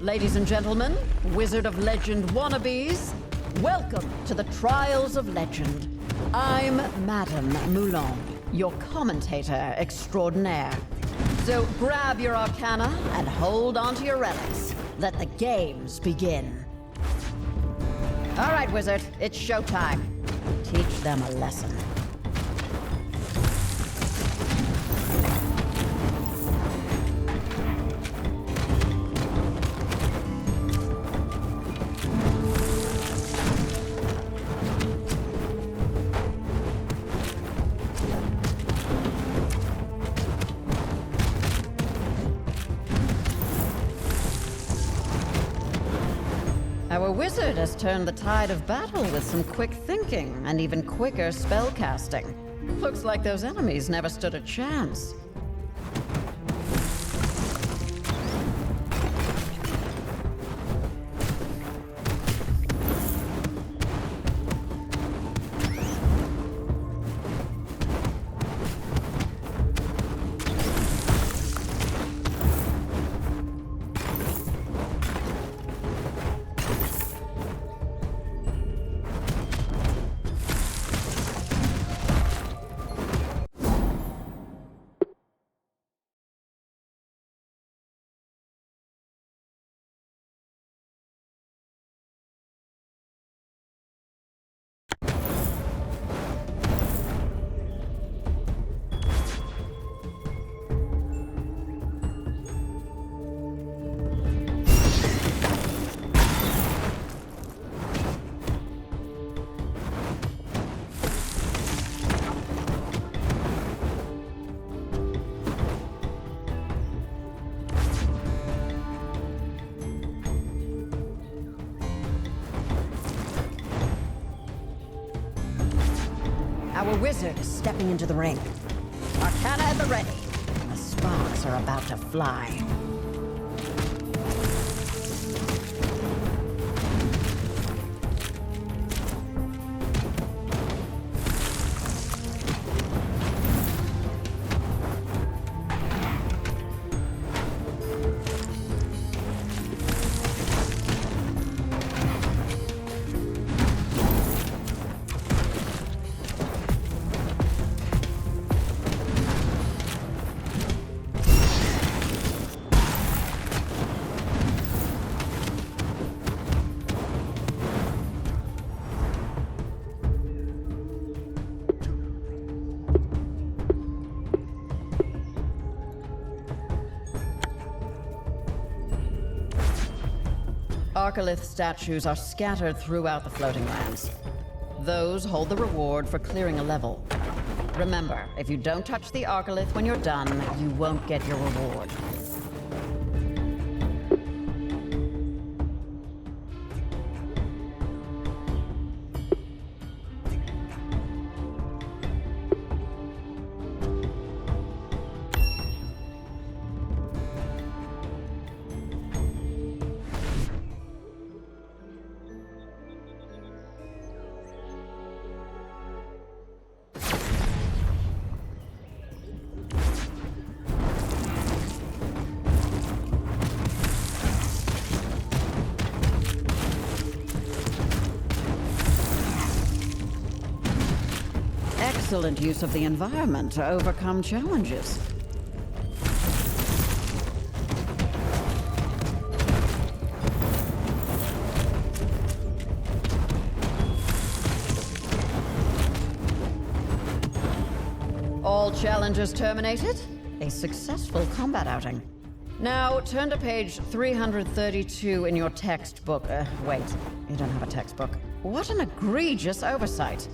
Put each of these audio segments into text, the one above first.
Ladies and gentlemen, Wizard of Legend wannabes, welcome to the Trials of Legend. I'm Madame Moulin, your commentator extraordinaire. So grab your Arcana and hold on to your relics. Let the games begin. All right, Wizard, it's showtime. Teach them a lesson. Our wizard has turned the tide of battle with some quick thinking and even quicker spellcasting. Looks like those enemies never stood a chance. Our wizard is stepping into the ring. Arcana at the ready. The sparks are about to fly. Arcalith statues are scattered throughout the floating lands. Those hold the reward for clearing a level. Remember, if you don't touch the Arcalith when you're done, you won't get your reward. Excellent use of the environment to overcome challenges. All challenges terminated. A successful combat outing. Now, turn to page 332 in your textbook. Wait, you don't have a textbook. What an egregious oversight.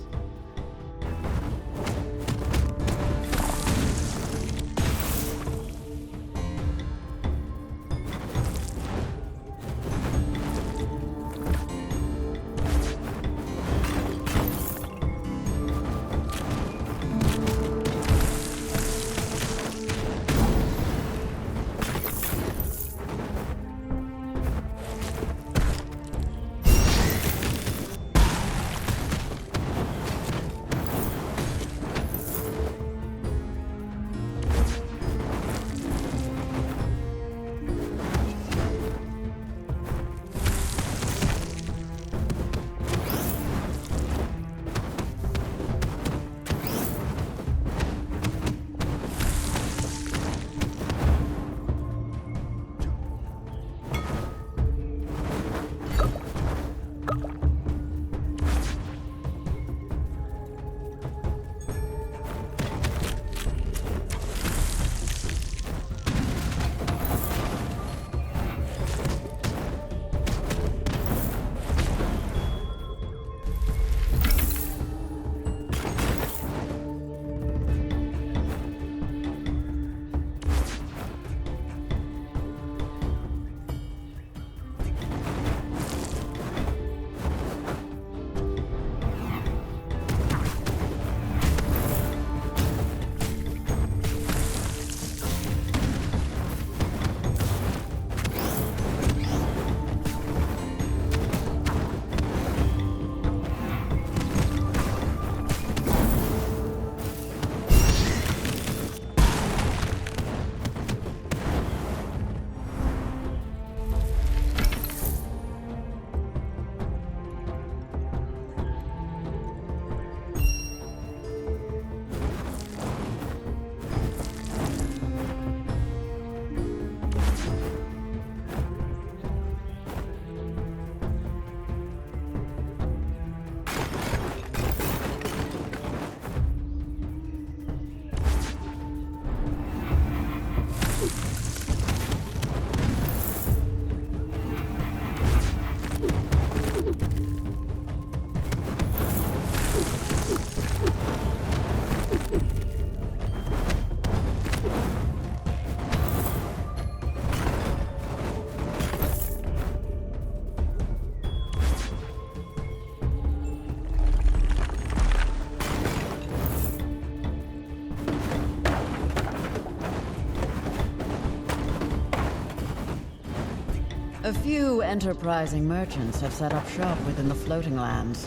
A few enterprising merchants have set up shop within the floating lands.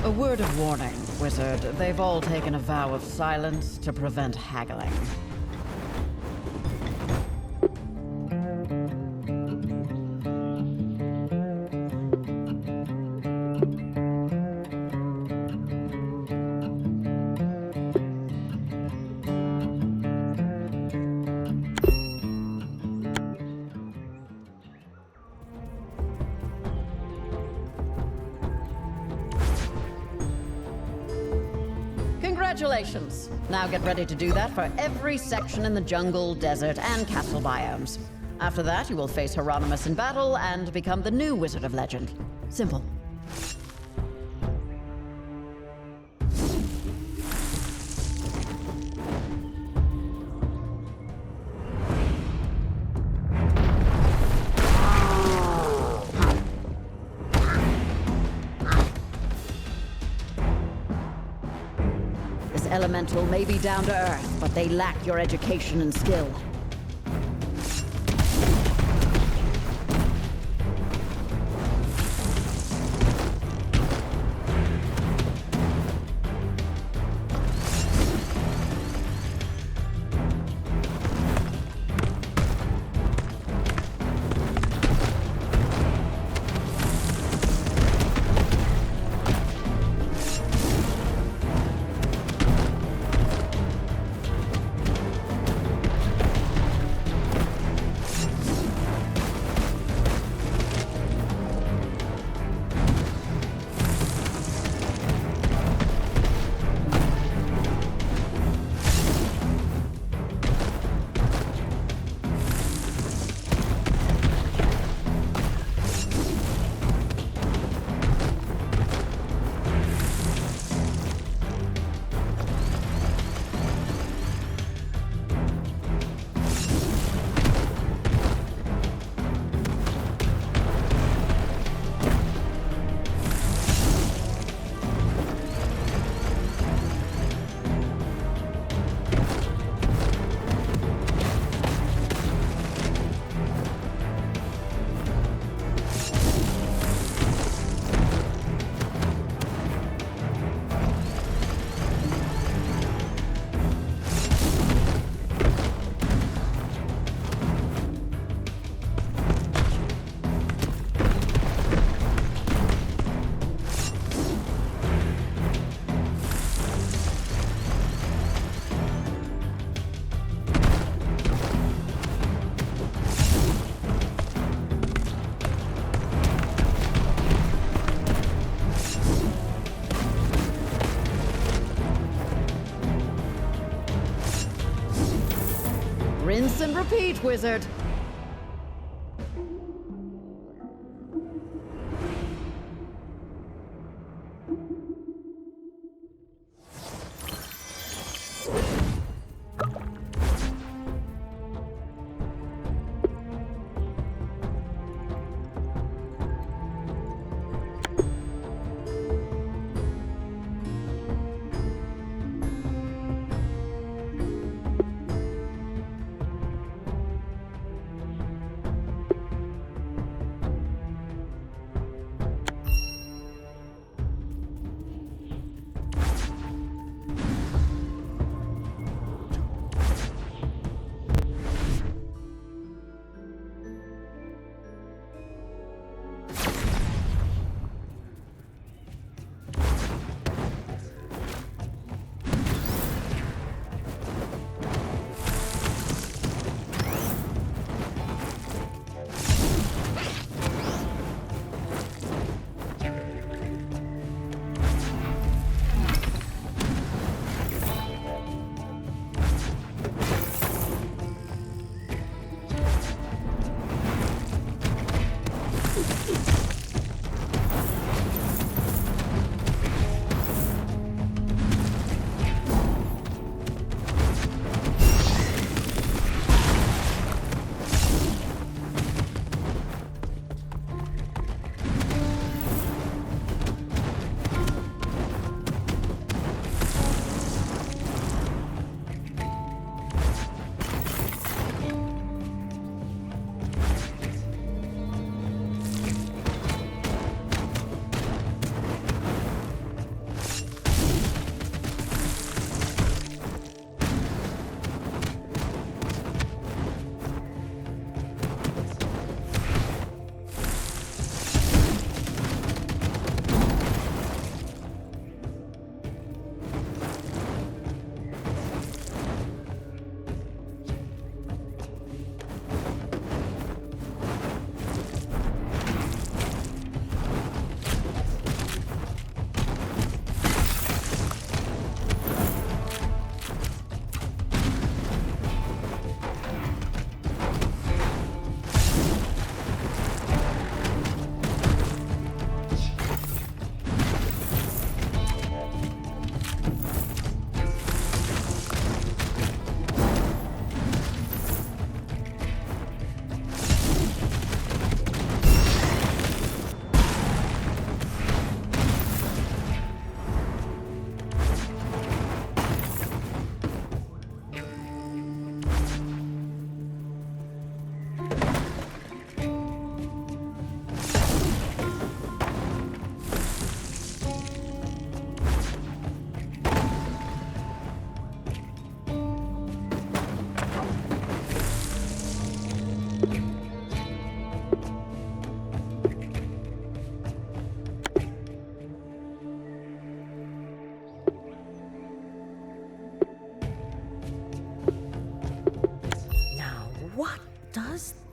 A word of warning, Wizard. They've all taken a vow of silence to prevent haggling. Congratulations! Now get ready to do that for every section in the jungle, desert, and castle biomes. After that, you will face Hieronymus in battle and become the new Wizard of Legend. Simple. Elemental may be down to earth, but they lack your education and skill. Rinse and repeat, Wizard.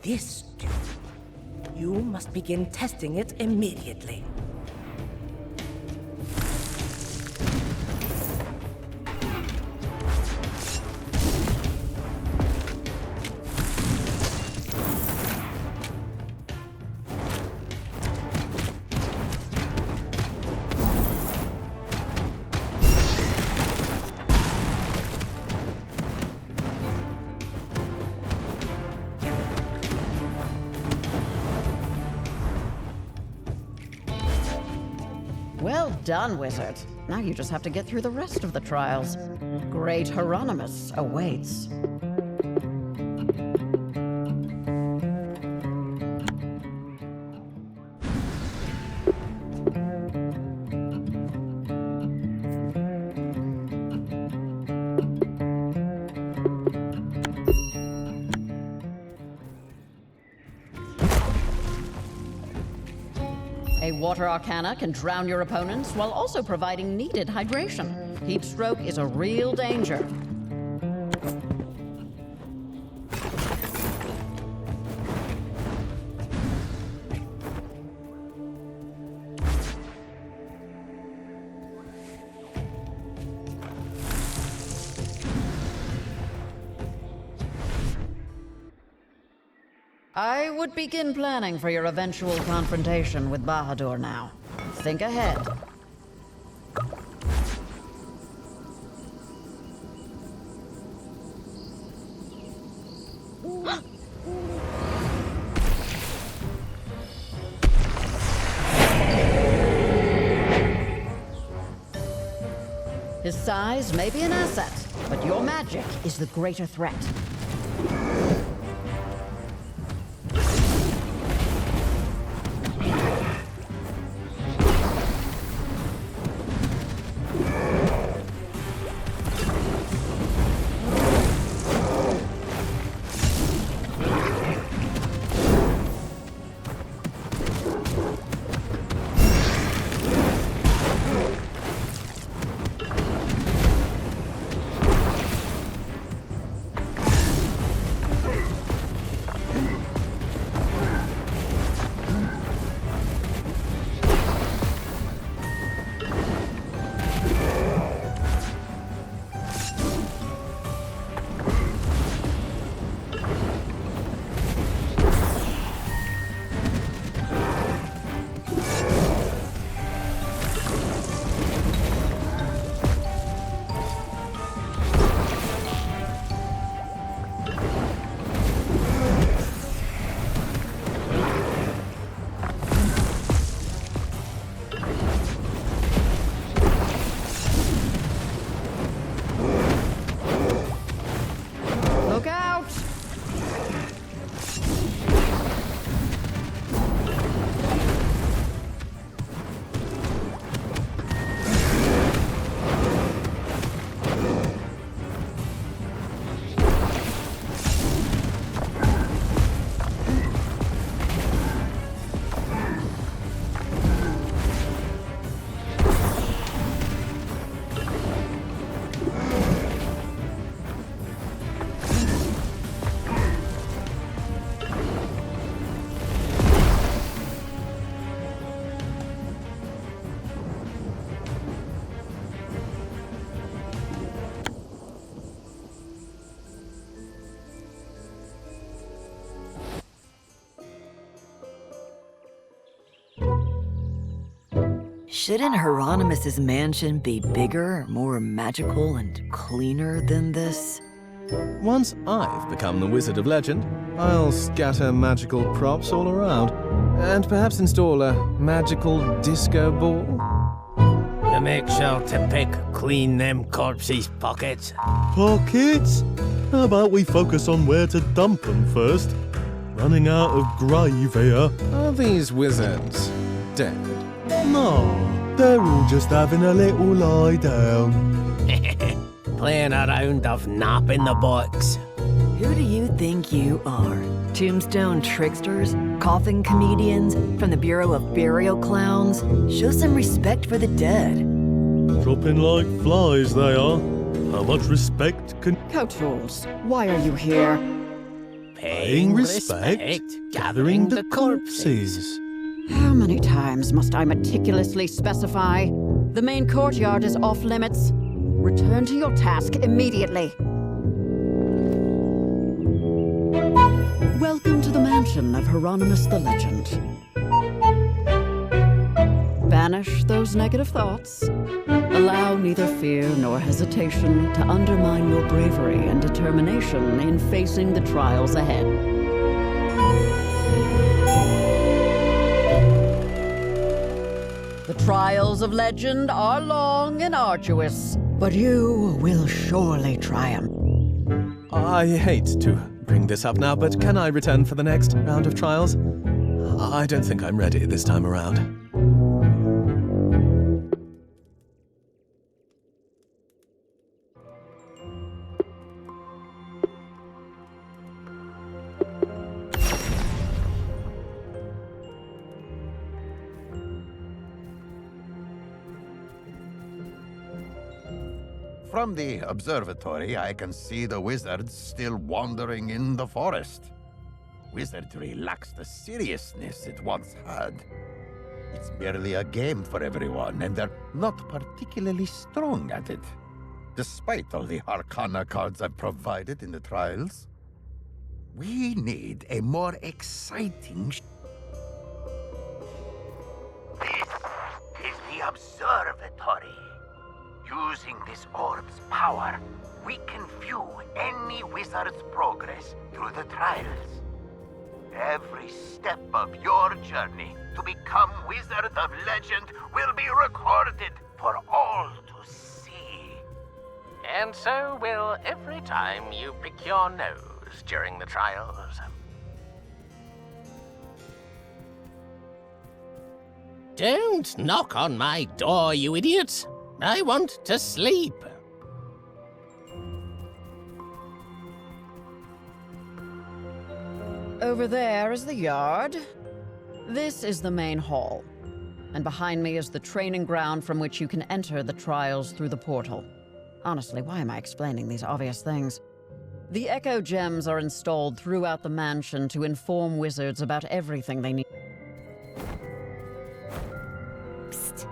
this do? You must begin testing it immediately. Well done, wizard. Now you just have to get through the rest of the trials. Great Hieronymus awaits. A water Arcana can drown your opponents while also providing needed hydration. Heat stroke is a real danger. I would begin planning for your eventual confrontation with Bahadur now. Think ahead. His size may be an asset, but your magic is the greater threat. Shouldn't Hieronymus's mansion be bigger, more magical, and cleaner than this? Once I've become the Wizard of Legend, I'll scatter magical props all around, and perhaps install a magical disco ball. You make sure to clean them corpses' pockets. Pockets? How about we focus on where to dump them first? Running out of grave here. Are these wizards dead? No, they're all just having a little lie down. Playing a round of nap in the box. Who do you think you are? Tombstone tricksters? Coffin comedians? From the Bureau of Burial Clowns? Show some respect for the dead. Dropping like flies they are. How much respect can... Coatfools, why are you here? Paying respect, gathering the corpses. How many times must I meticulously specify? The main courtyard is off limits. Return to your task immediately. Welcome to the mansion of Hieronymus the Legend. Banish those negative thoughts. Allow neither fear nor hesitation to undermine your bravery and determination in facing the trials ahead. The trials of legend are long and arduous, but you will surely triumph. I hate to bring this up now, but can I return for the next round of trials? I don't think I'm ready this time around. From the observatory, I can see the wizards still wandering in the forest. Wizardry lacks the seriousness it once had. It's merely a game for everyone, and they're not particularly strong at it. Despite all the Arcana cards I've provided in the trials. We need a more exciting... This is the observatory. Using this orb's power, we can view any wizard's progress through the trials. Every step of your journey to become Wizard of Legend will be recorded for all to see. And so will every time you pick your nose during the trials. Don't knock on my door, you idiots! I want to sleep. Over there is the yard. This is the main hall. And behind me is the training ground from which you can enter the trials through the portal. Honestly, why am I explaining these obvious things? The Echo Gems are installed throughout the mansion to inform wizards about everything they need. Psst.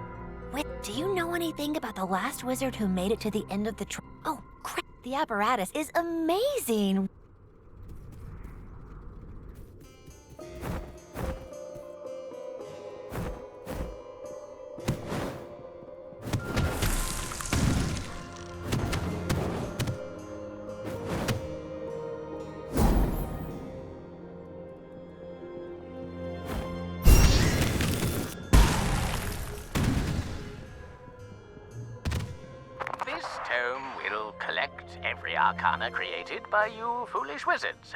Wait, do you know anything about the last wizard who made it to the end of the Oh, crap! The apparatus is amazing! Every Arcana created by you foolish wizards.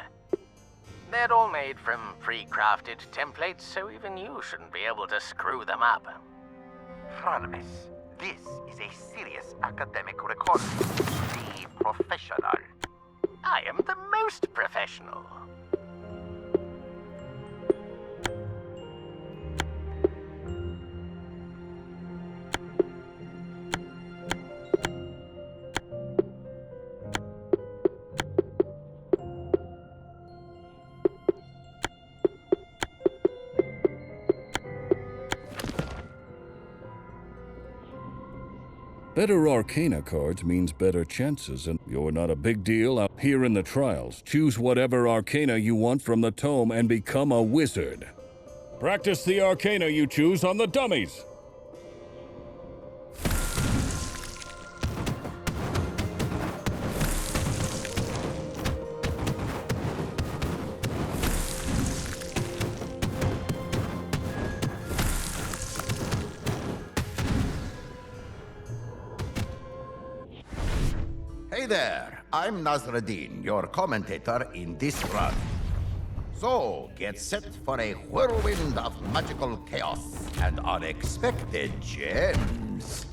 They're all made from pre-crafted templates, so even you shouldn't be able to screw them up. Hieronymus, this is a serious academic record. Be professional. I am the most professional. Better Arcana cards means better chances, and you're not a big deal out here in the trials. Choose whatever Arcana you want from the tome and become a wizard. Practice the Arcana you choose on the dummies. Hey there, I'm Nasruddin, your commentator in this run. So, get set for a whirlwind of magical chaos and unexpected gems.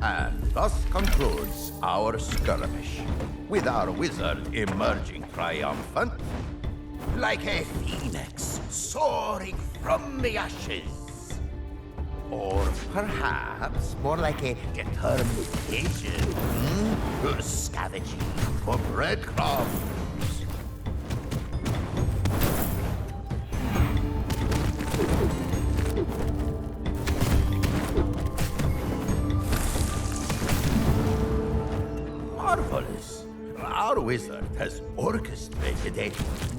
And thus concludes concludes our skirmish, with our wizard emerging triumphant, like a phoenix soaring from the ashes. Or perhaps more like a determined agent, scavenging for breadcrumbs. Marvelous. Our wizard has orchestrated a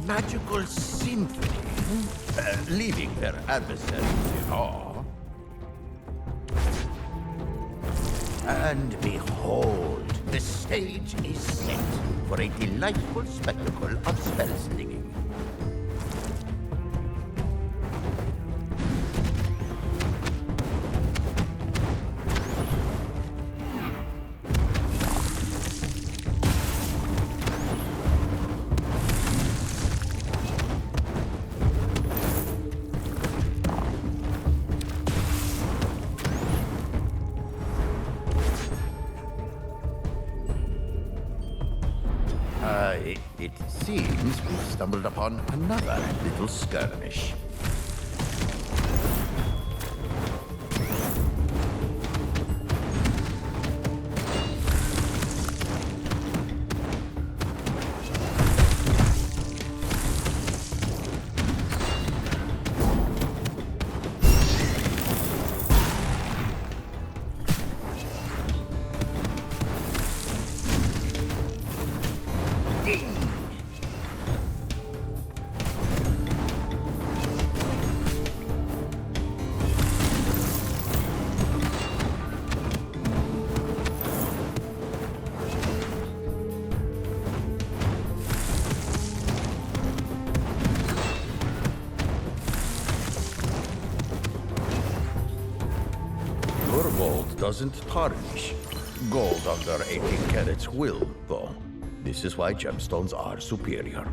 magical symphony, leaving their adversaries in awe. And behold, the stage is set for a delightful spectacle of spell slinging. It seems we've stumbled upon another little skirmish. Doesn't tarnish. Gold under 18 carats will, though. This is why gemstones are superior.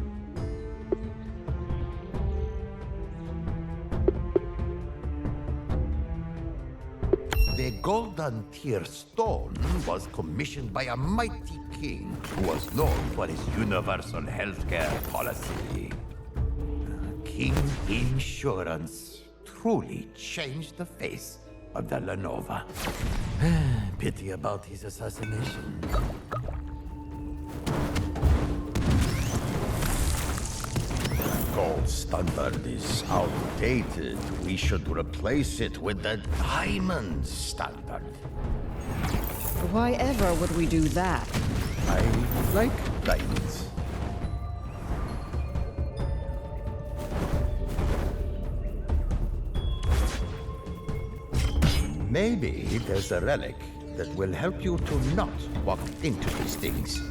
The golden tier stone was commissioned by a mighty king who was known for his universal healthcare policy. King Insurance truly changed the face of the Lenova. Pity about his assassination. Gold standard is outdated. We should replace it with the diamond standard. Why ever would we do that? I like diamonds. Maybe there's a relic that will help you to not walk into these things.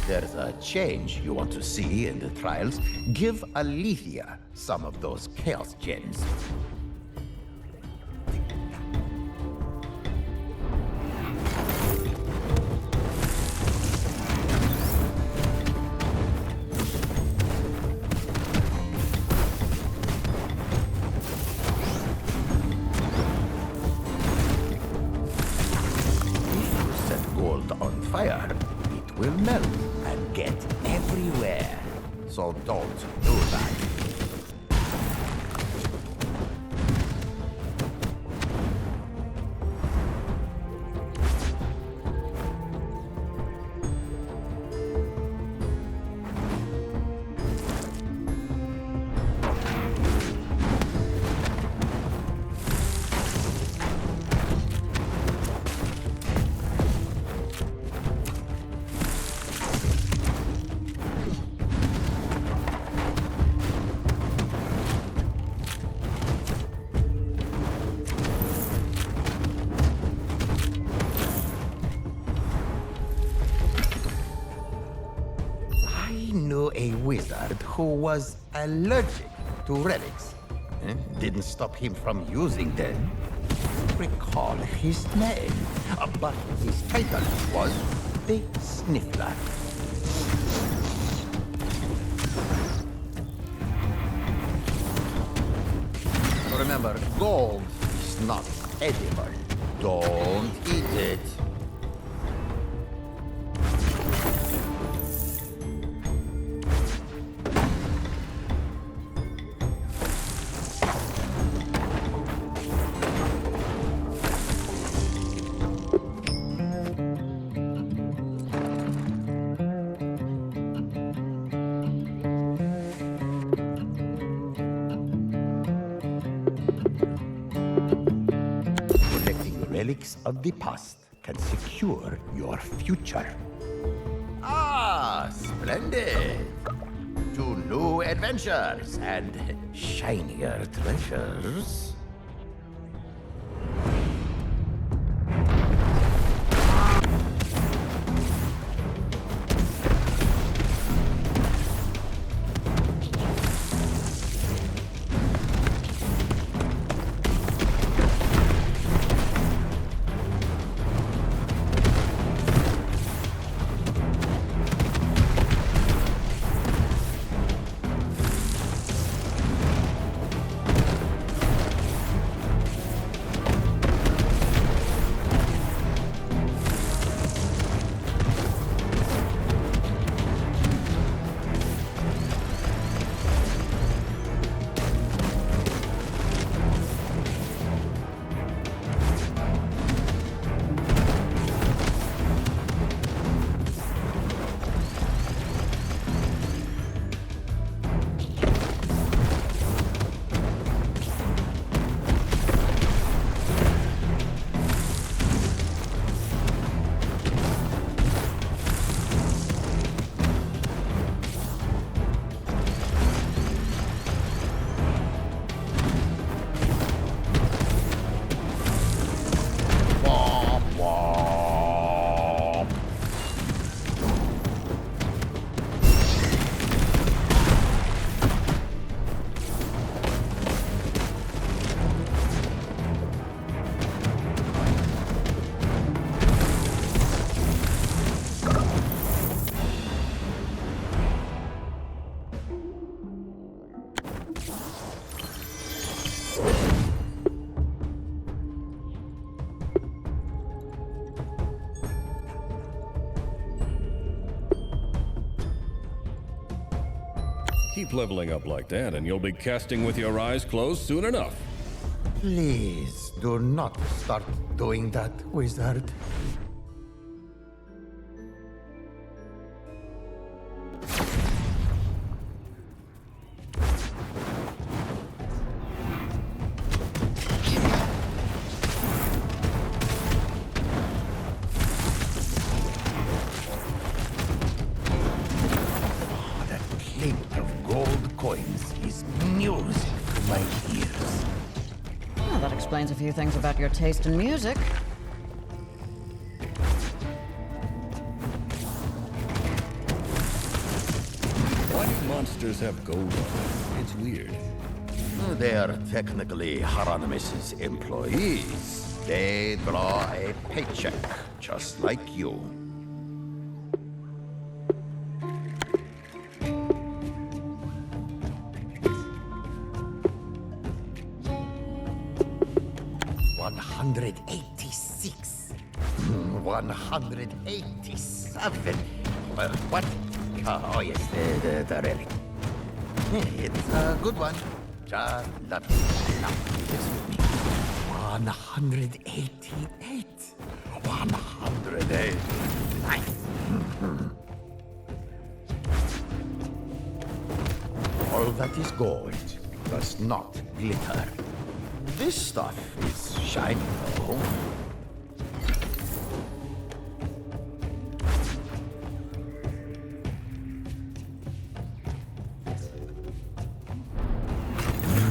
There's a change you want to see in the trials. Give Alethea some of those chaos gems. will melt and get everywhere. So don't do that. A wizard who was allergic to relics. Didn't stop him from using them. Recall his name, but his title was the Sniffler. Remember, gold is not edible. Don't eat it. Relics of the past can secure your future. Ah, splendid! To new adventures and shinier treasures. Keep leveling up like that, and you'll be casting with your eyes closed soon enough. Please do not start doing that, wizard. Explains a few things about your taste in music. Why do monsters have gold on them? It's weird. They are technically Hieronymus's employees. They draw a paycheck, just like you. $186. $187. What? Oh, yes, the relic. It's a good one. Just love it. Now, it's with me. 188. 108. Nice. All that is gold does not glitter. This stuff is shiny, though.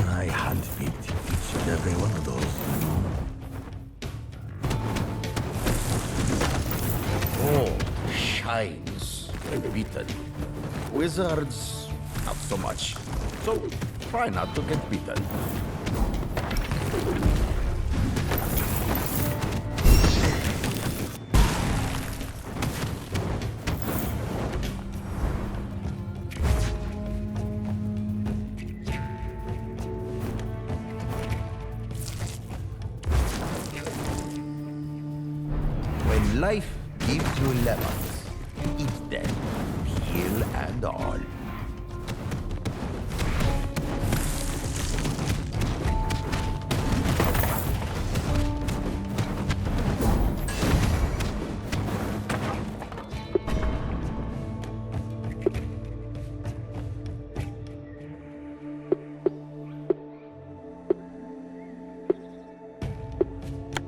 I handpicked each and every one of those. Oh, shines when beaten. Wizards, not so much. So try not to get beaten. When life gives you lemons, eat them, peel and all.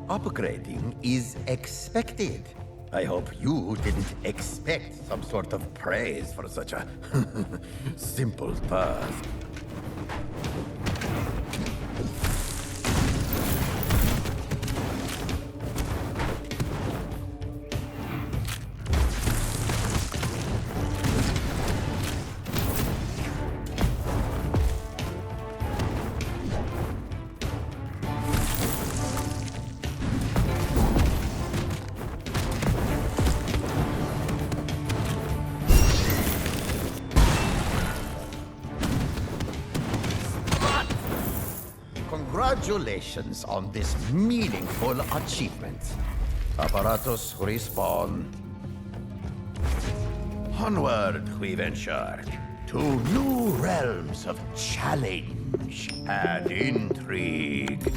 Upgrading is expected. I hope you didn't expect some sort of praise for such a simple task. Congratulations on this meaningful achievement. Apparatus respawn. Onward we venture to new realms of challenge and intrigue.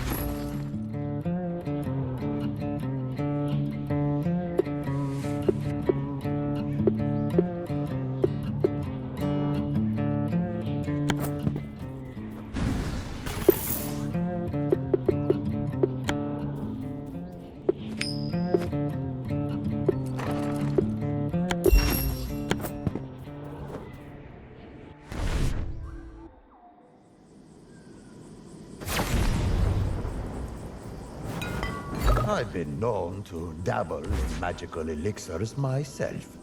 I've been known to dabble in magical elixirs myself.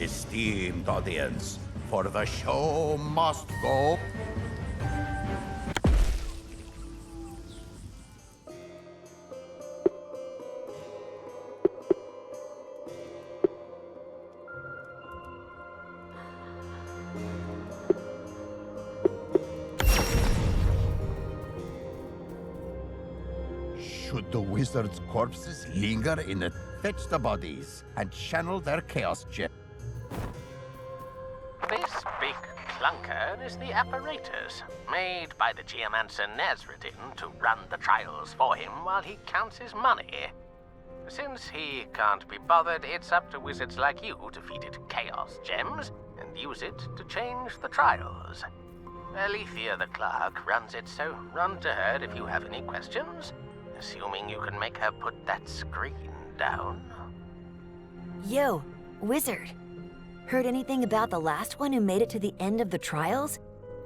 Esteemed audience, for the show must go. wizards' corpses linger in the... Fetch the bodies and channel their chaos gem. This big clunker is the apparatus, made by the geomancer Nazradin to run the trials for him while he counts his money. Since he can't be bothered, it's up to wizards like you to feed it chaos gems and use it to change the trials. Alethea the clerk runs it, so run to her if you have any questions, assuming you can make her put that screen down. Yo, wizard. Heard anything about the last one who made it to the end of the trials?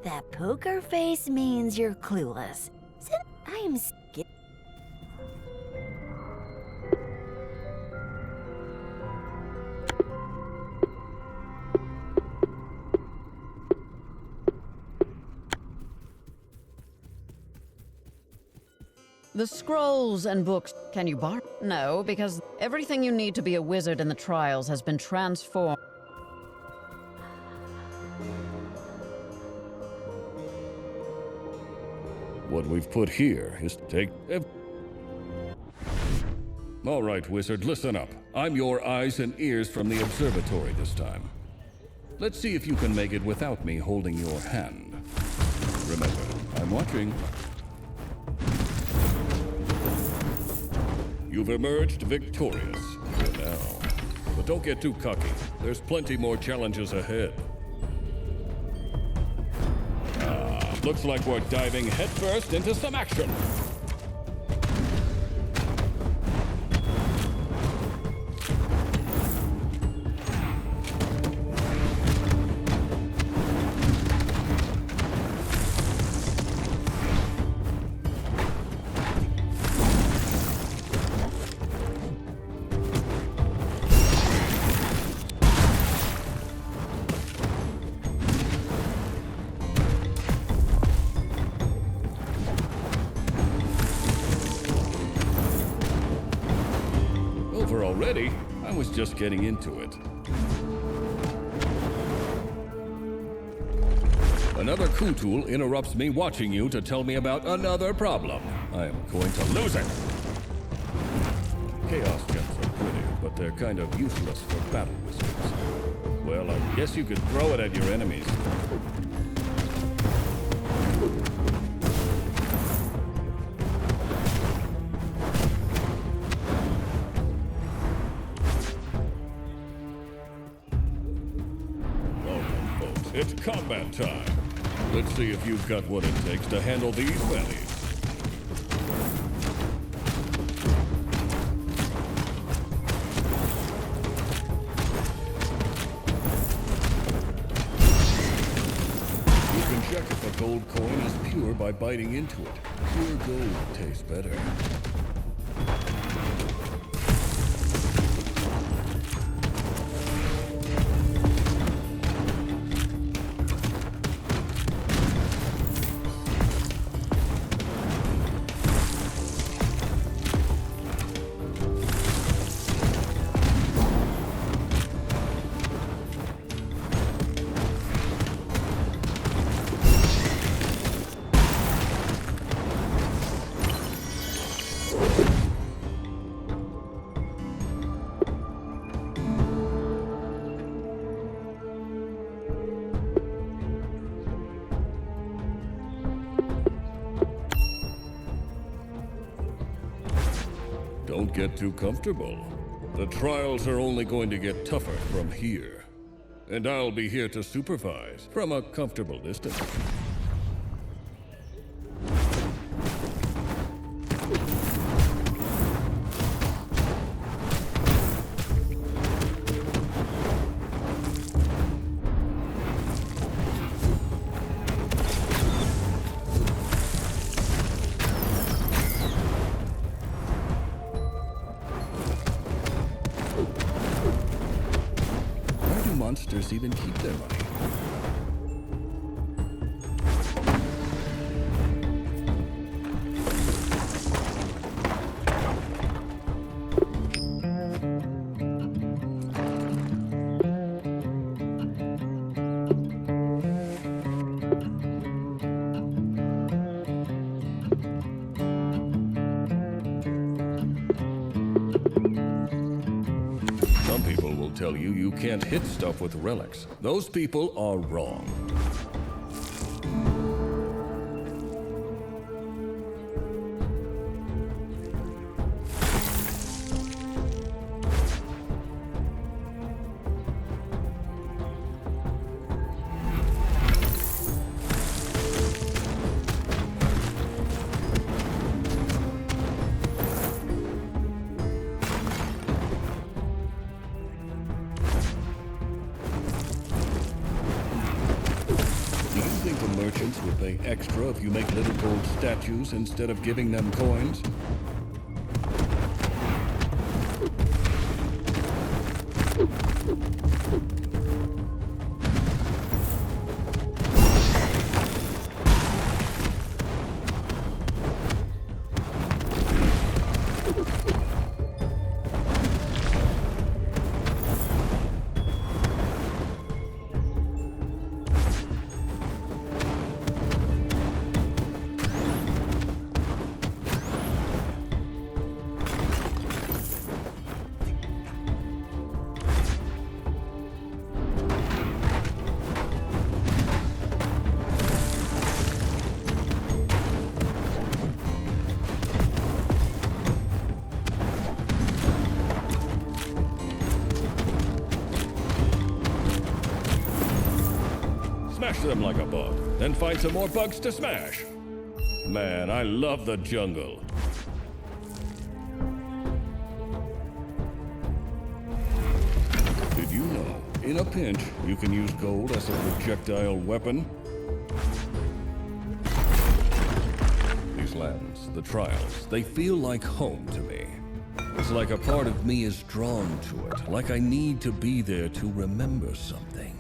That poker face means you're clueless. I'm scared. The scrolls and books, can you borrow? No, because everything you need to be a wizard in the trials has been transformed. What we've put here is to take... All right, wizard, listen up. I'm your eyes and ears from the observatory this time. Let's see if you can make it without me holding your hand. Remember, I'm watching. You've emerged victorious for now. But don't get too cocky. There's plenty more challenges ahead. Looks like we're diving headfirst into some action. Already, I was just getting into it. Another Kutul interrupts me watching you to tell me about another problem. I am going to lose it. Chaos gems are pretty, but they're kind of useless for battle wizards. Well, I guess you could throw it at your enemies. It's combat time. Let's see if you've got what it takes to handle these bellies. You can check if a gold coin is pure by biting into it. Pure gold tastes better. Don't get too comfortable. The trials are only going to get tougher from here. And I'll be here to supervise from a comfortable distance. Monsters even keep their money. Some people will tell you you can't hit stuff with relics. Those people are wrong. Merchants will pay extra if you make little gold statues instead of giving them coins. Smash them like a bug, then find some more bugs to smash. Man, I love the jungle. Did you know, in a pinch, you can use gold as a projectile weapon? These lands, the trials, they feel like home to me. It's like a part of me is drawn to it, like I need to be there to remember something.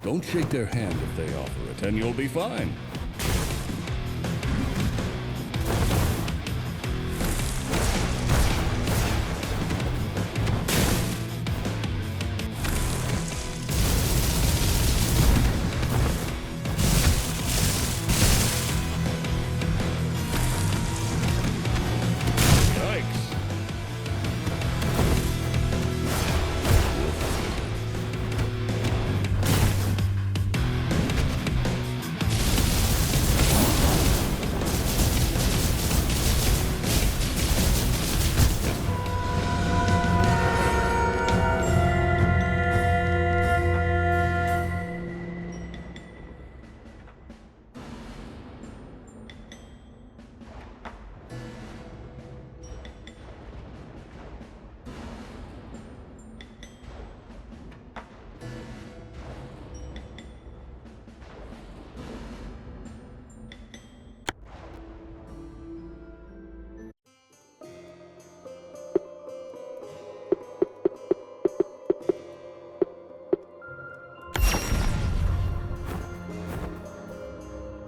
Don't shake their hand if they offer it, and you'll be fine.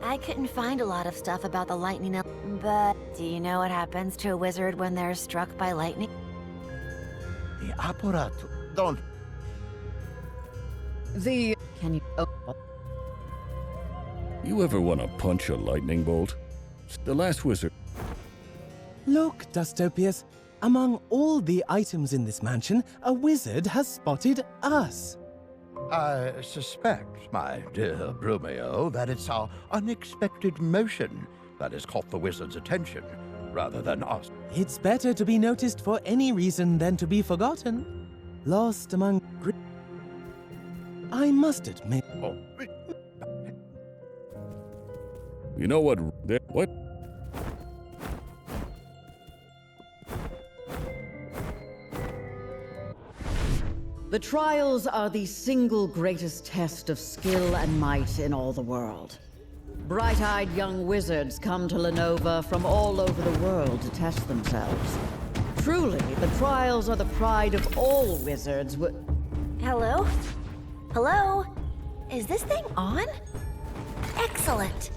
I couldn't find a lot of stuff about the lightning, but do you know what happens to a wizard when they're struck by lightning? The apparatus. Don't. Can you... Oh. You ever want to punch a lightning bolt? The last wizard... Look, Dustopius. Among all the items in this mansion, a wizard has spotted us. I suspect, my dear Brumio, that it's our unexpected motion that has caught the wizard's attention, rather than us. It's better to be noticed for any reason than to be forgotten. Lost among... I must admit... Oh. You know what... What? The trials are the single greatest test of skill and might in all the world. Bright-eyed young wizards come to Lenova from all over the world to test themselves. Truly, the trials are the pride of all wizards. Hello? Hello? Is this thing on? Excellent!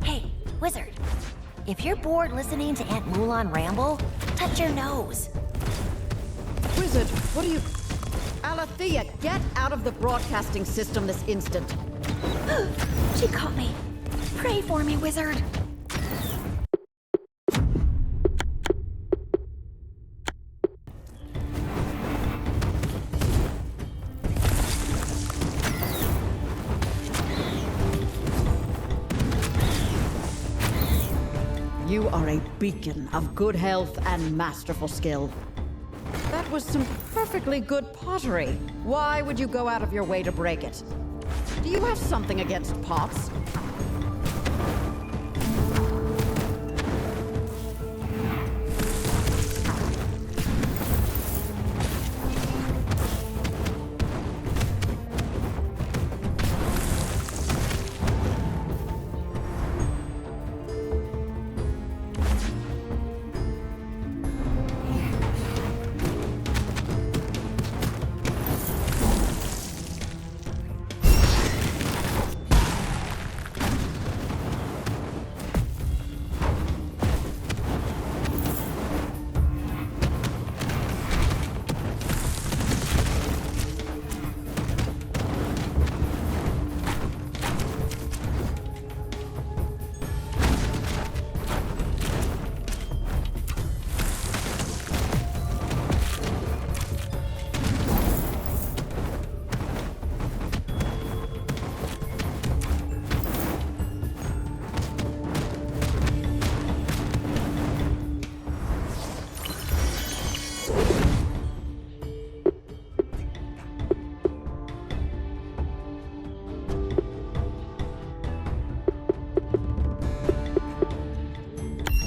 Hey, wizard. If you're bored listening to Aunt Mulan ramble, touch your nose. Wizard, what are you... Dorothea, get out of the broadcasting system this instant. She caught me. Pray for me, wizard. You are a beacon of good health and masterful skill. That was some perfectly good pottery. Why would you go out of your way to break it? Do you have something against pots?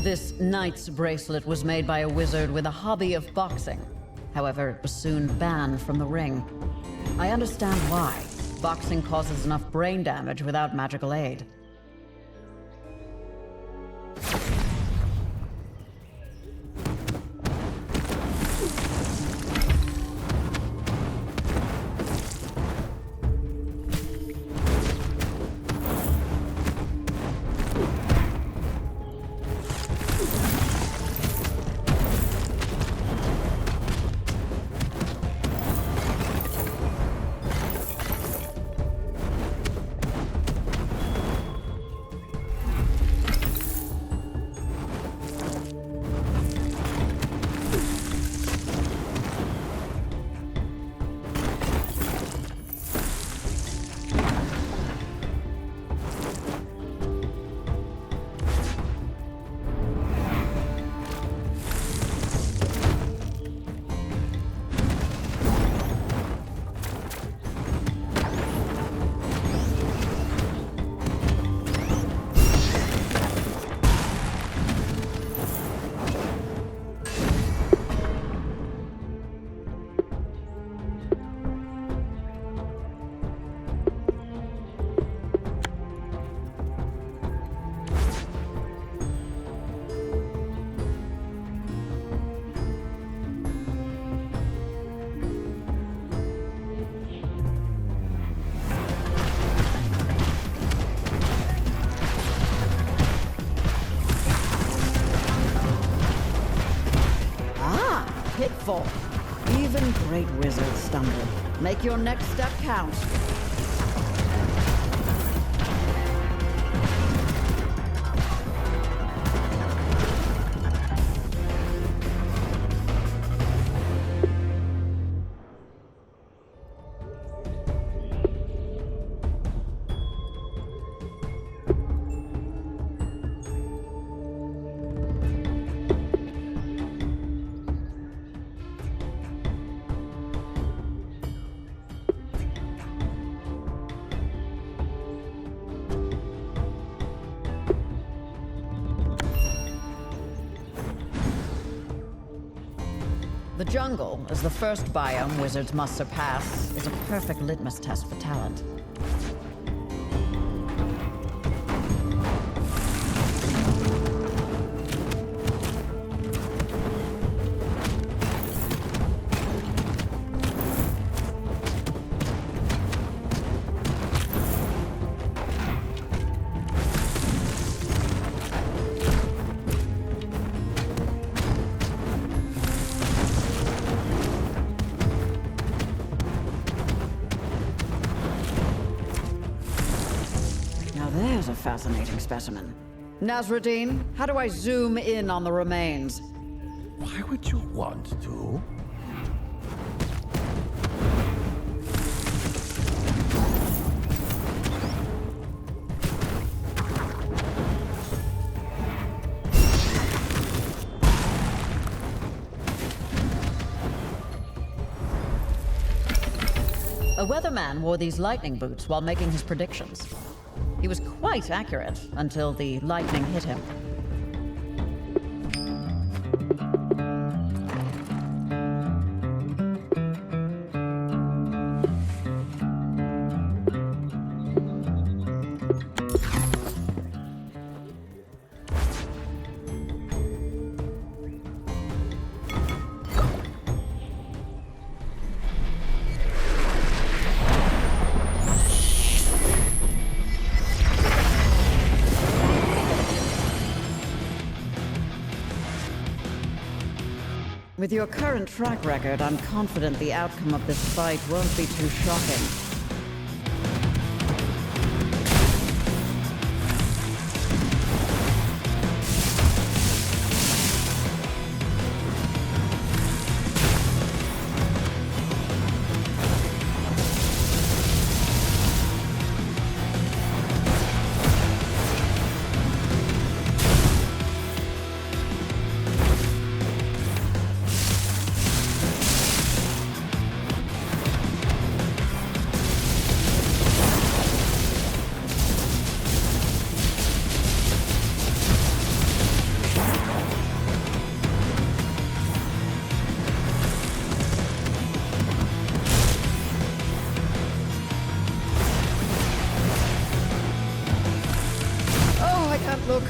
This knight's bracelet was made by a wizard with a hobby of boxing. However, it was soon banned from the ring. I understand why. Boxing causes enough brain damage without magical aid. Pitfall. Even great wizards stumble. Make your next step count. The jungle, as the first biome wizards must surpass, is a perfect litmus test for talent. There's a fascinating specimen. Nasruddin, how do I zoom in on the remains? Why would you want to? A weatherman wore these lightning boots while making his predictions. He was quite accurate until the lightning hit him. With your current track record, I'm confident the outcome of this fight won't be too shocking. Look.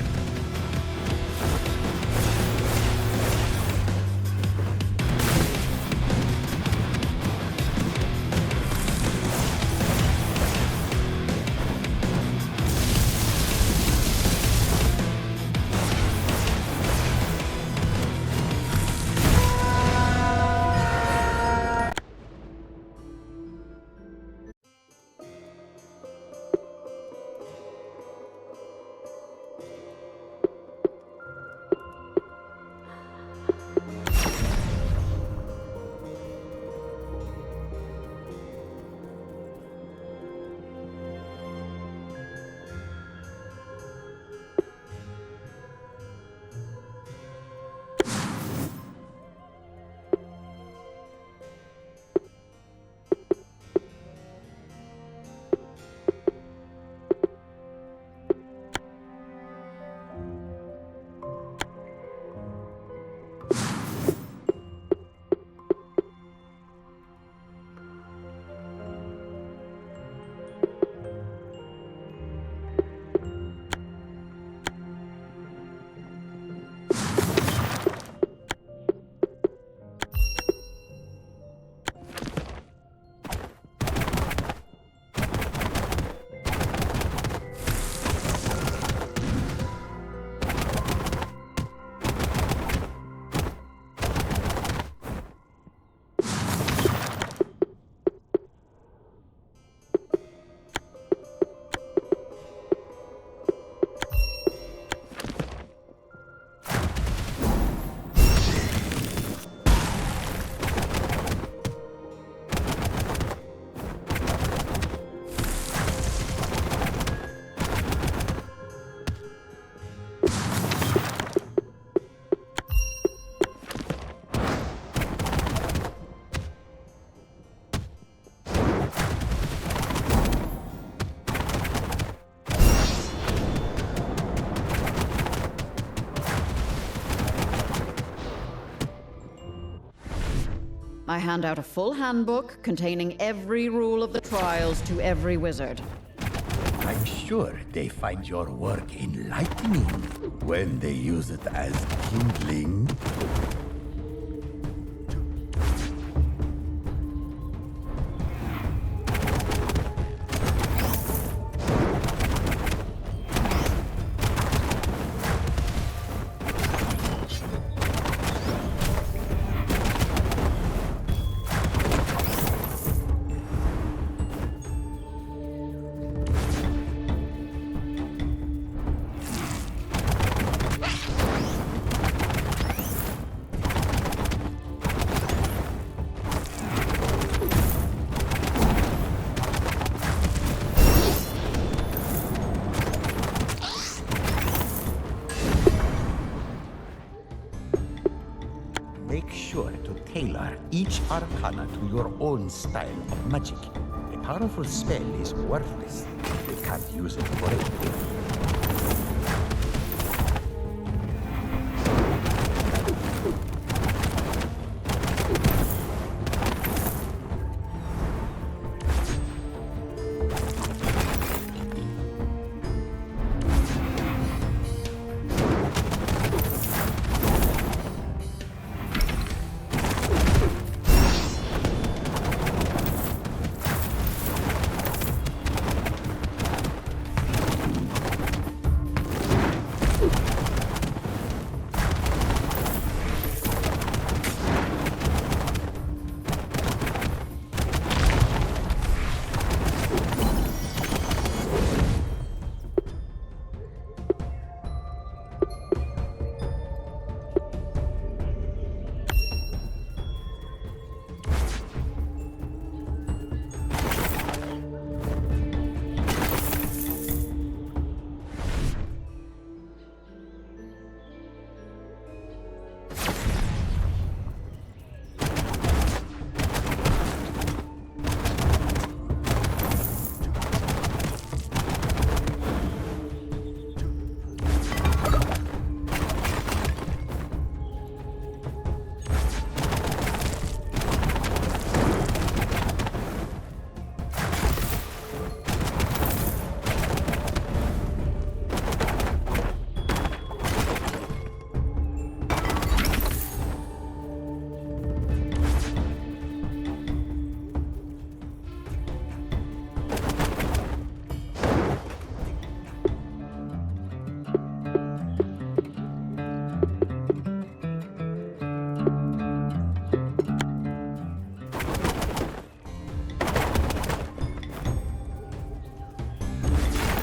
I hand out a full handbook containing every rule of the trials to every wizard. I'm sure they find your work enlightening when they use it as kindling. each Arcana to your own style of magic. A powerful spell is worthless if you can't use it correctly.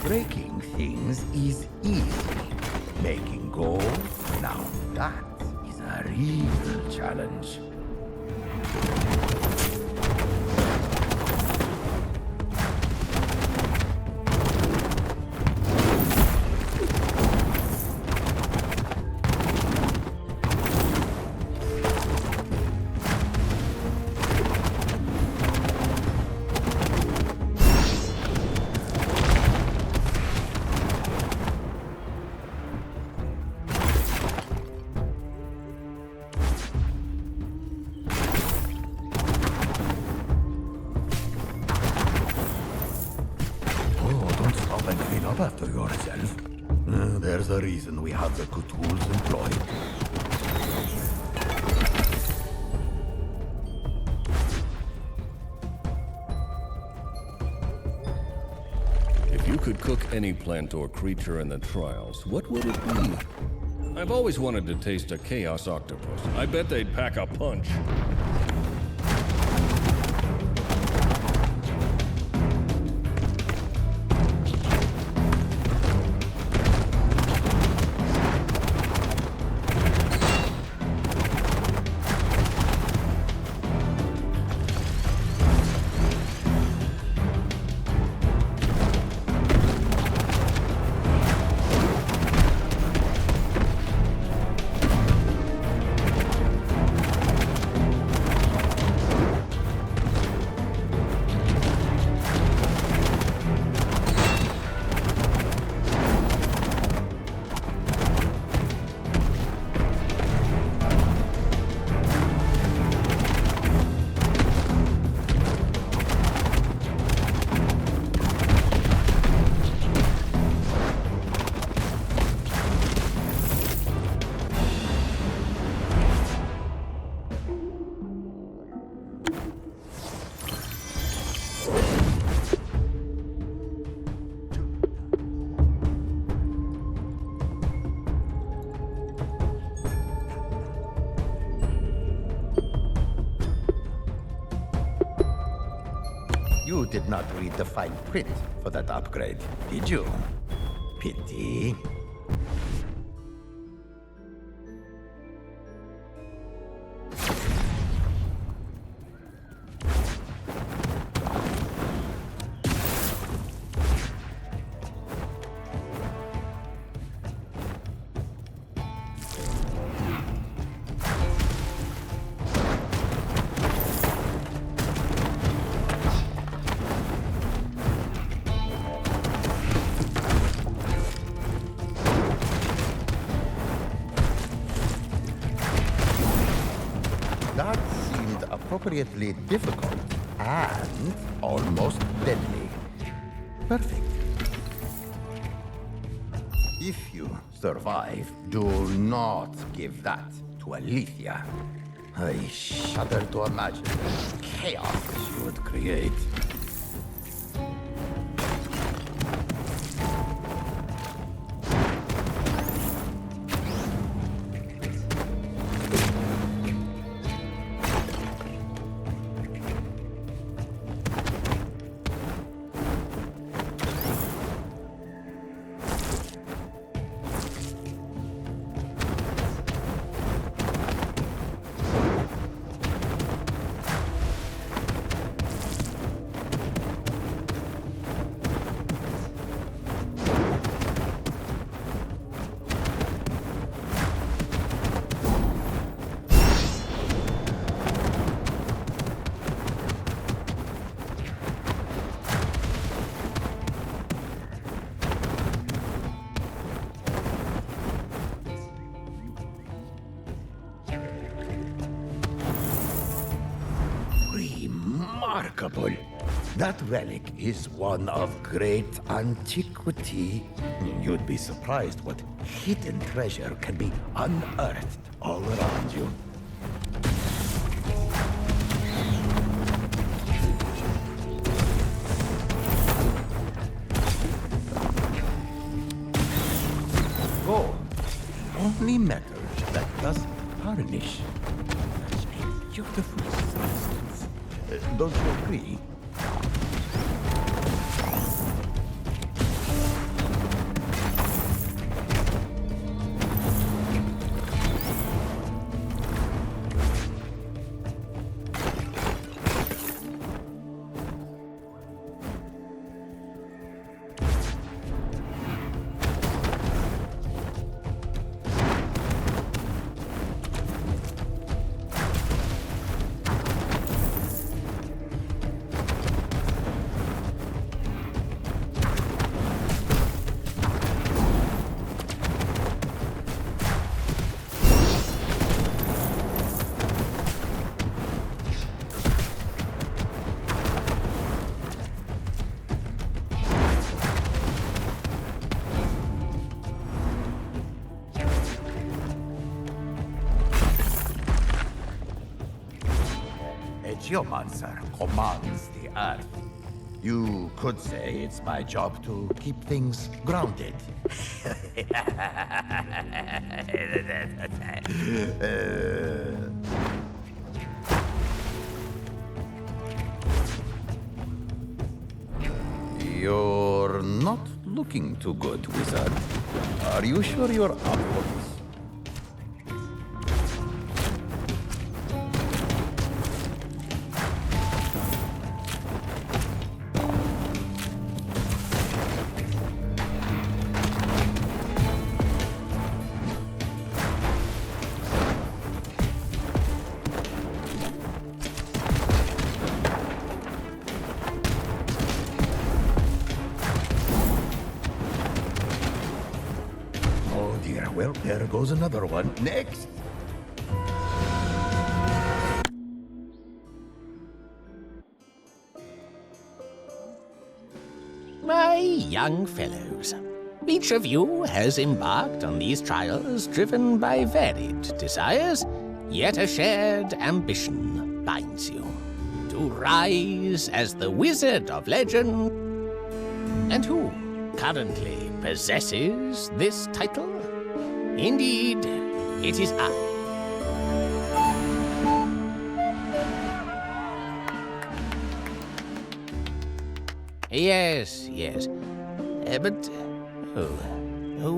Breaking things is easy. Making gold, now that is a real challenge. After yourself. There's a reason we have the good tools employed. If you could cook any plant or creature in the trials, what would it be? I've always wanted to taste a chaos octopus. I bet they'd pack a punch. You did not read the fine print for that upgrade, did you? Pity. appropriately difficult and almost deadly. Perfect. If you survive, do not give that to Alethea. I shudder to imagine the chaos she would create. Remarkable. That relic is one of great antiquity. You'd be surprised what hidden treasure can be unearthed all around you. Gold, the only metal that doesn't tarnish. Such a beautiful substance. Don't you agree? Geomancer commands the earth. You could say it's my job to keep things grounded. You're not looking too good, wizard. Are you sure you're up for this? Well, there goes another one. Next! My young fellows, each of you has embarked on these trials driven by varied desires, yet a shared ambition binds you to rise as the Wizard of Legend. And who currently possesses this title? Indeed, it is I. Yes. But...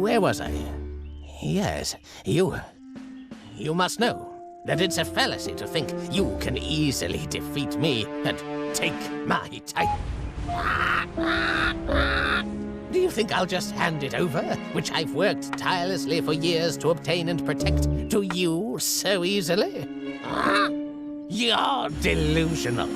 where was I? Yes, you must know that it's a fallacy to think you can easily defeat me and take my title. Do you think I'll just hand it over, which I've worked tirelessly for years to obtain and protect, to you so easily? You're delusional.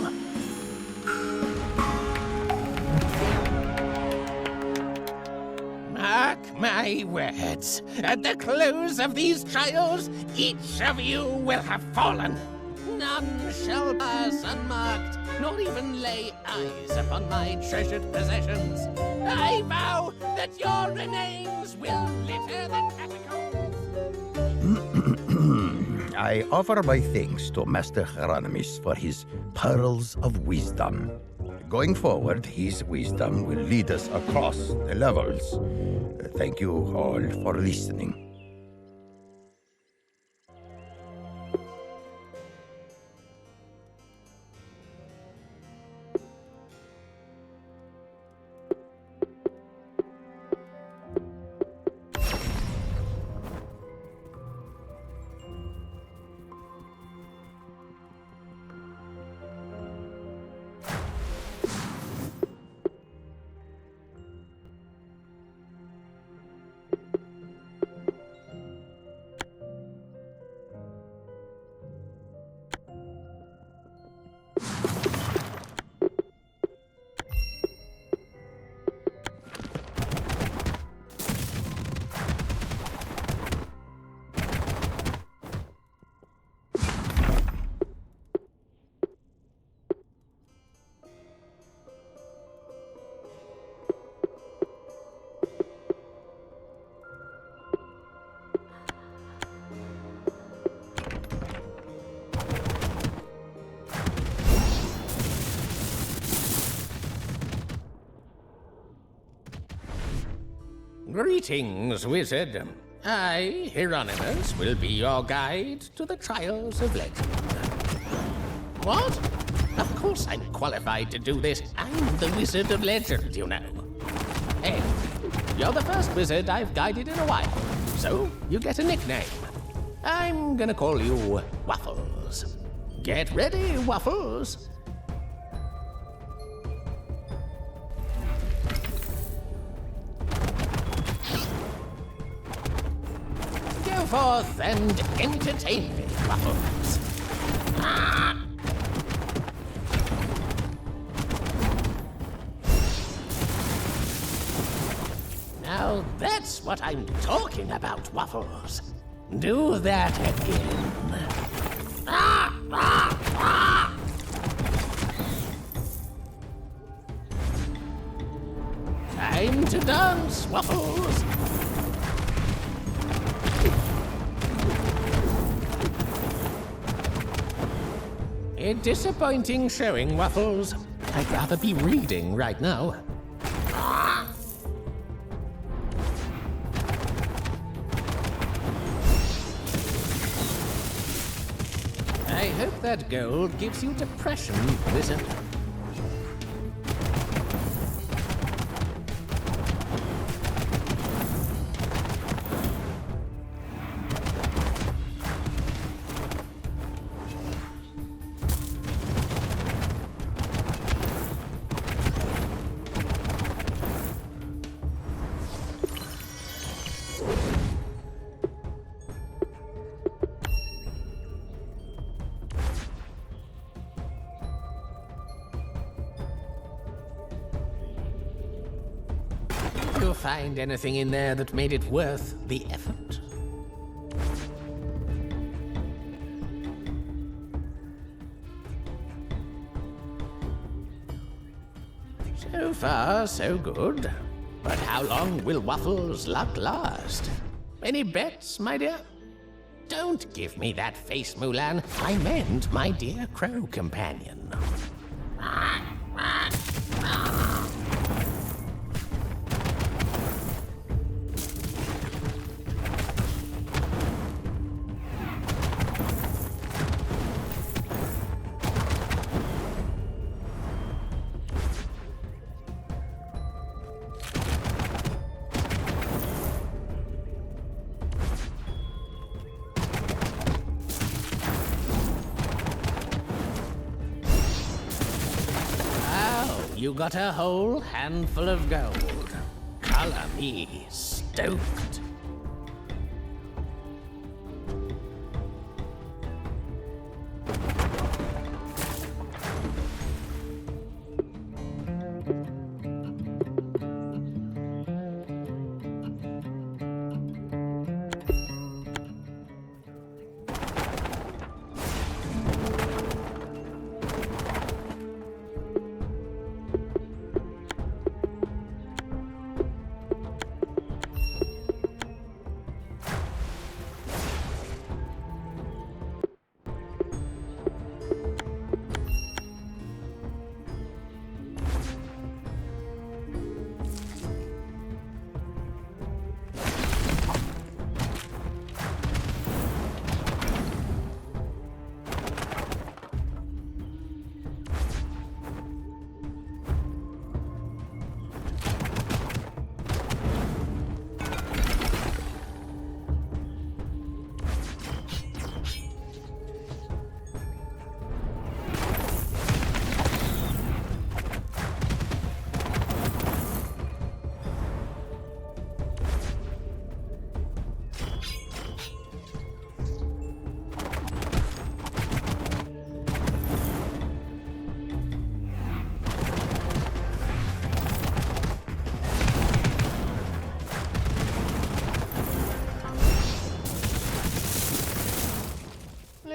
Mark my words, at the close of these trials, each of you will have fallen. None shall pass unmarked, nor even lay eyes upon my treasured possessions. I vow that your remains will litter the catacombs. I offer my thanks to Master Hieronymus for his pearls of wisdom. Going forward, his wisdom will lead us across the levels. Thank you all for listening. Greetings, wizard. I, Hieronymus, will be your guide to the trials of legend. What? Of course I'm qualified to do this. I'm the Wizard of Legend, you know. Hey, you're the first wizard I've guided in a while, so you get a nickname. I'm gonna call you Waffles. Get ready, Waffles. Go forth and entertain me, Waffles. Ah! Now that's what I'm talking about, Waffles. Do that again. Ah! Ah! Ah! Time to dance, Waffles. A disappointing showing, Waffles. I'd rather be reading right now. I hope that gold gives you depression, wizard. You find anything in there that made it worth the effort? So far, so good. But how long will Waffles' luck last? Any bets, my dear? Don't give me that face, Mulan. I meant my dear crow companion. You got a whole handful of gold. Color me stoked.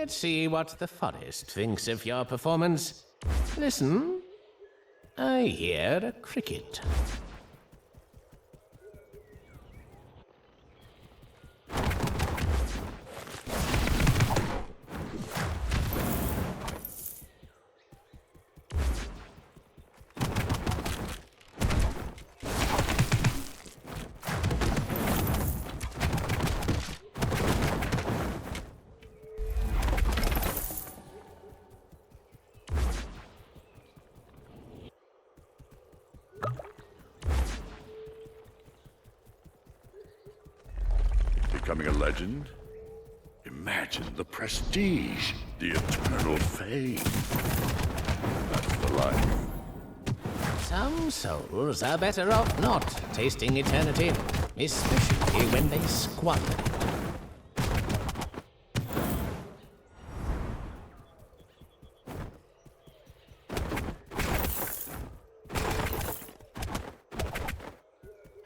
Let's see what the forest thinks of your performance. Listen. I hear a cricket. Becoming a legend? Imagine the prestige, the eternal fame. That's the life. Some souls are better off not tasting eternity, especially when they squander it.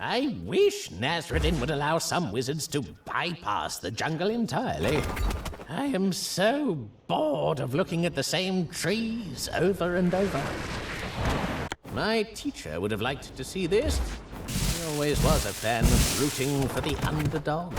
I wish Nazradin would allow some wizards to bypass the jungle entirely. I am so bored of looking at the same trees over and over. My teacher would have liked to see this. He always was a fan of rooting for the underdog.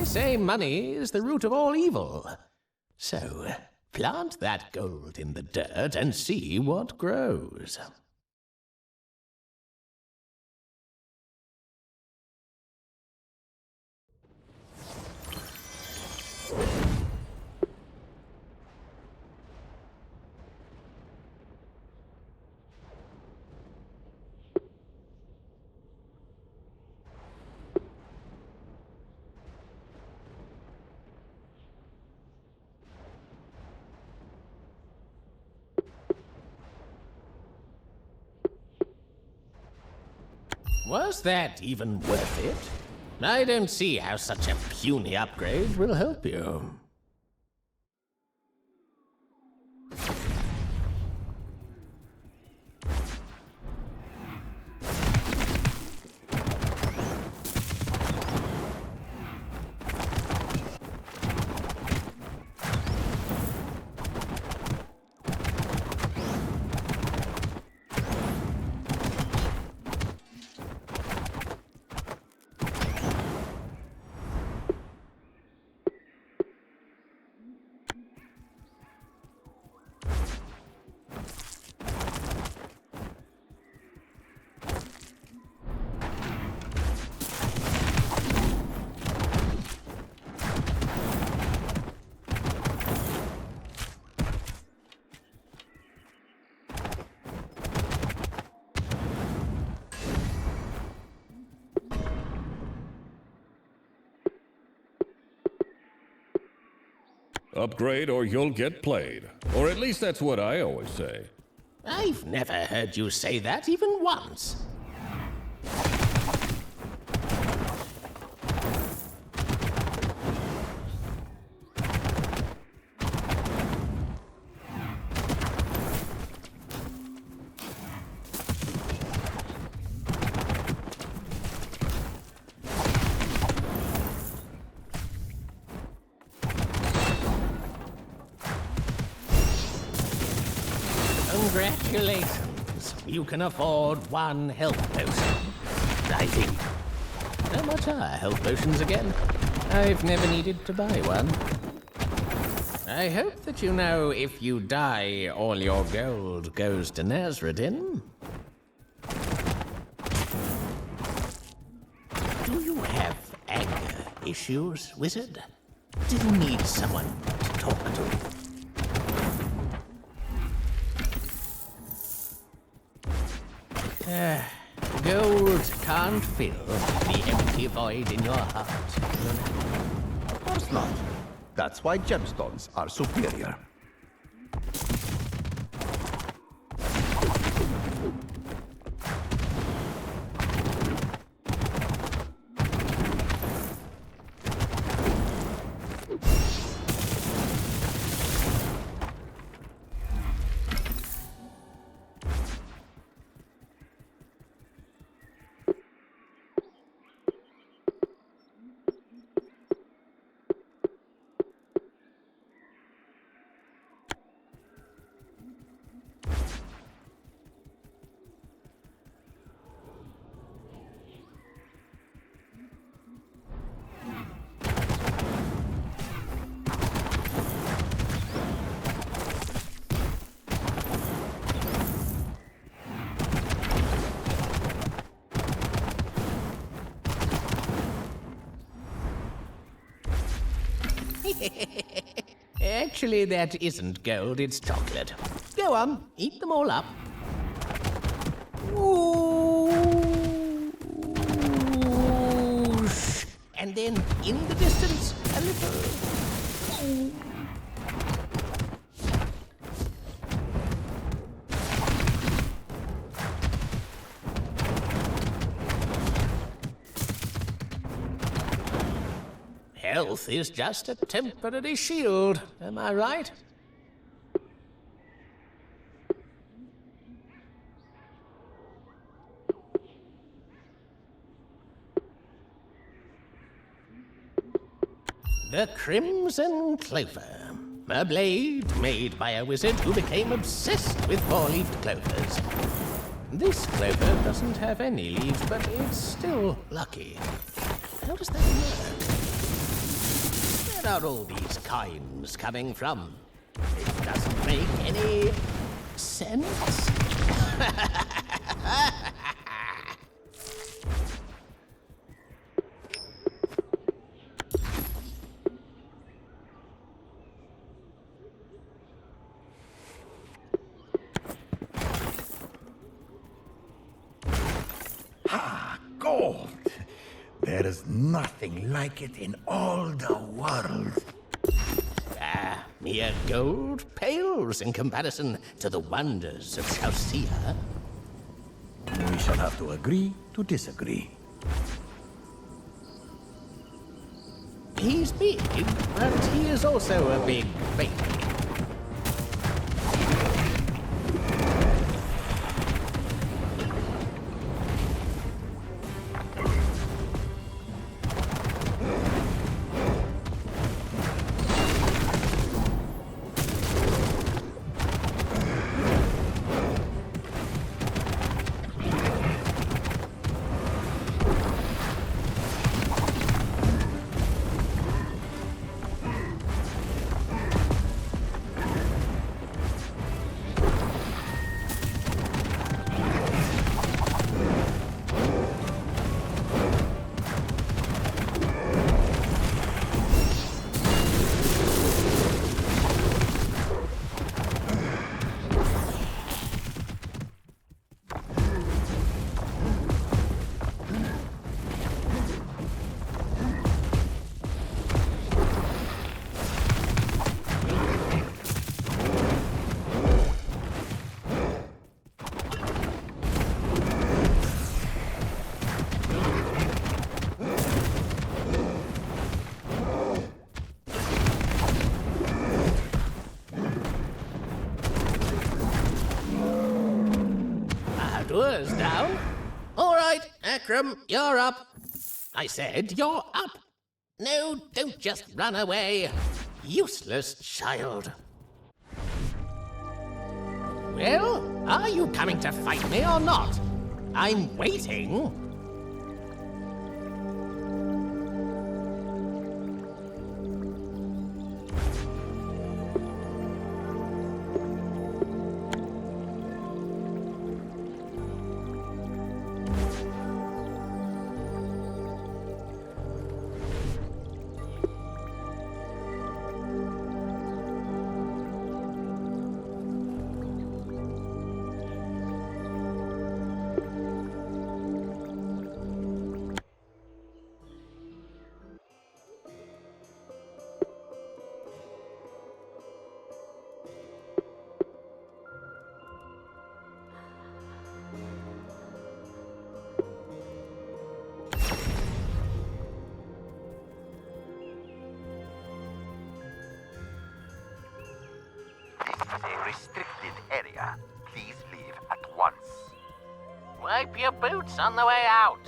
Say money is the root of all evil. So, plant that gold in the dirt and see what grows. Was that even worth it? I don't see how such a puny upgrade will help you. Upgrade or you'll get played. Or at least that's what I always say. I've never heard you say that even once. Congratulations. You can afford one health potion. I think. How much are health potions again? I've never needed to buy one. I hope that you know if you die, all your gold goes to Nazradin. Do you have anger issues, wizard? Do you need someone to talk to? Gold can't fill the empty void in your heart. Of course not. That's why gemstones are superior. Actually, that isn't gold, it's chocolate. Go on, eat them all up. Whoosh. And then, in the distance, a little... Health is just a temporary shield, am I right? The Crimson Clover. A blade made by a wizard who became obsessed with four-leaved clovers. This clover doesn't have any leaves, but it's still lucky. How does that work? Where are all these coins coming from? It doesn't make any sense. Gold! There is nothing like it in all the world. Mere gold pales in comparison to the wonders of Chaucia. We shall have to agree to disagree. He's big, but he is also a big baby. Doors down. All right, Akram, you're up. I said you're up. No, don't just run away. Useless child. Well, are you coming to fight me or not? I'm waiting. Wipe your boots on the way out.